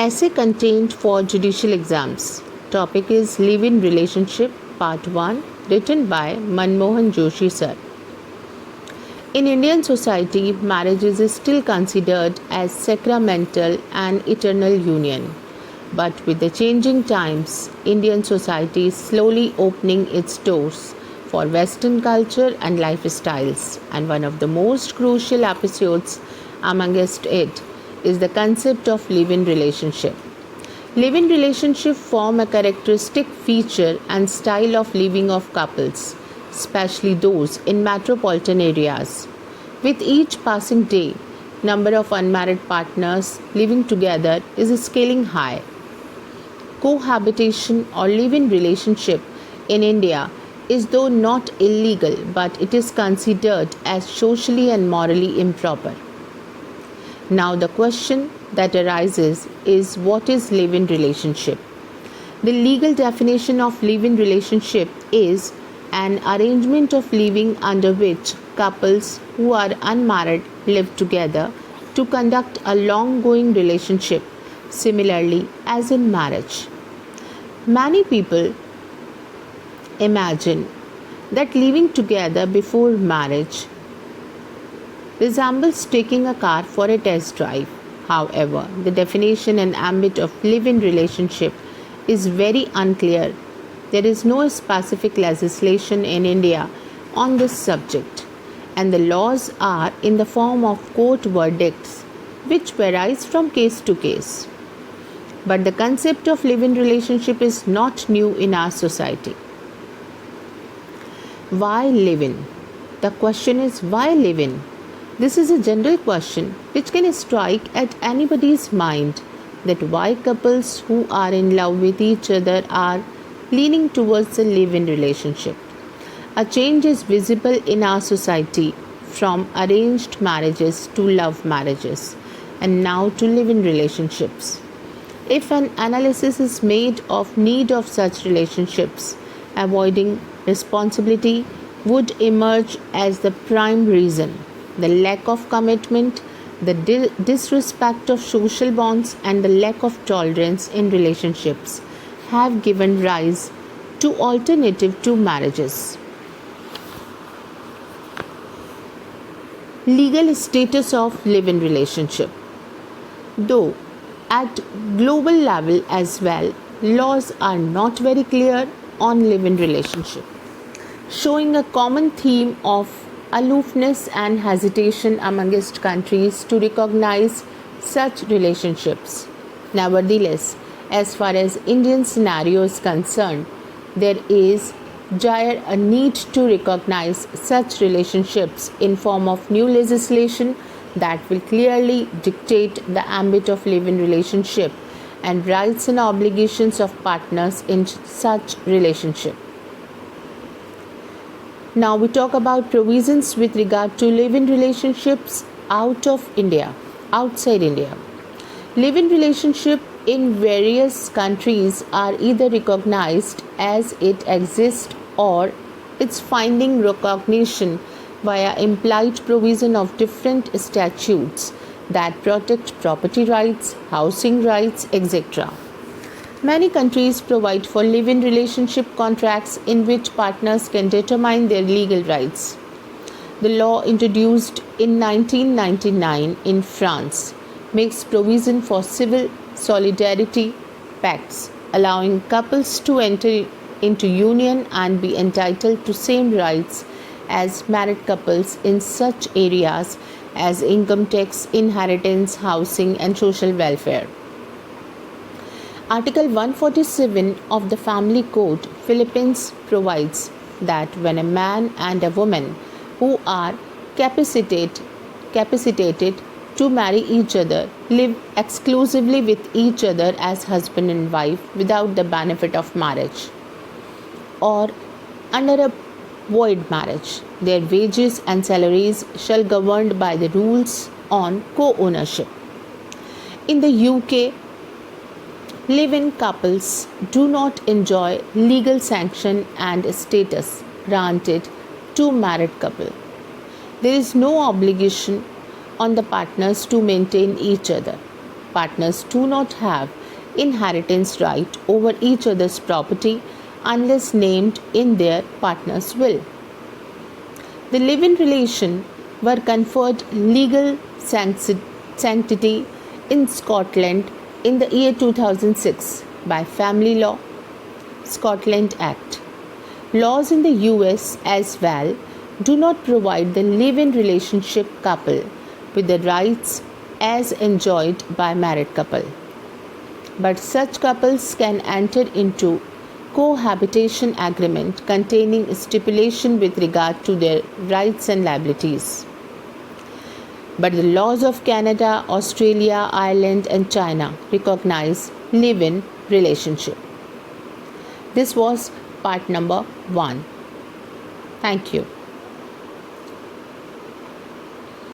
Essay contained for judicial exams. Topic is Live-in Relationship Part 1, written by Mohan Joshi sir. In Indian society, marriage is still considered as sacramental and eternal union. But with the changing times, Indian society is slowly opening its doors for Western culture and lifestyles, and one of the most crucial episodes amongst it is the concept of live-in relationship. Live-in relationship form a characteristic feature and style of living of couples, especially those in metropolitan areas. With each passing day, number of unmarried partners living together is scaling high. Cohabitation or live-in relationship in India is though not illegal, but it is considered as socially and morally improper. Now the question that arises is, what is live-in relationship? The legal definition of live-in relationship is an arrangement of living under which couples who are unmarried live together to conduct a long-going relationship, similarly as in marriage. Many people imagine that living together before marriage resembles taking a car for a test drive. However, the definition and ambit of live-in relationship is very unclear. There is no specific legislation in India on this subject, and the laws are in the form of court verdicts, which varies from case to case. But the concept of live-in relationship is not new in our society. Why live-in? The question is, why live-in? This is a general question which can strike at anybody's mind, that why couples who are in love with each other are leaning towards a live-in relationship. A change is visible in our society from arranged marriages to love marriages and now to live-in relationships. If an analysis is made of need of such relationships, avoiding responsibility would emerge as the prime reason. The lack of commitment, the disrespect of social bonds, and the lack of tolerance in relationships have given rise to alternative to marriages. Legal status of live-in relationship. Though at global level as well, laws are not very clear on live-in relationship, showing a common theme of aloofness and hesitation amongst countries to recognize such relationships. Nevertheless, as far as Indian scenario is concerned, there is dire a need to recognize such relationships in form of new legislation that will clearly dictate the ambit of live-in relationship and rights and obligations of partners in such relationship. Now we talk about provisions with regard to live-in relationships outside India. Live-in relationship in various countries are either recognized as it exists or it's finding recognition via implied provision of different statutes that protect property rights, housing rights, etc. Many countries provide for live-in relationship contracts in which partners can determine their legal rights. The law introduced in 1999 in France makes provision for civil solidarity pacts, allowing couples to enter into union and be entitled to same rights as married couples in such areas as income tax, inheritance, housing, and social welfare. Article 147 of the Family Code, Philippines provides that when a man and a woman who are capacitated to marry each other live exclusively with each other as husband and wife without the benefit of marriage, or under a void marriage, their wages and salaries shall be governed by the rules on co-ownership. In the UK, live-in couples do not enjoy legal sanction and status granted to married couple. There is no obligation on the partners to maintain each other. partners do not have inheritance right over each other's property unless named in their partner's will. The live-in relation were conferred legal sanctity in Scotland in the year 2006 by Family Law Scotland Act. Laws in the US as well do not provide the live-in relationship couple with the rights as enjoyed by married couple. But such couples can enter into cohabitation agreement containing stipulation with regard to their rights and liabilities. But the laws of Canada, Australia, Ireland and China recognize live-in relationship. This was part number 1. Thank you.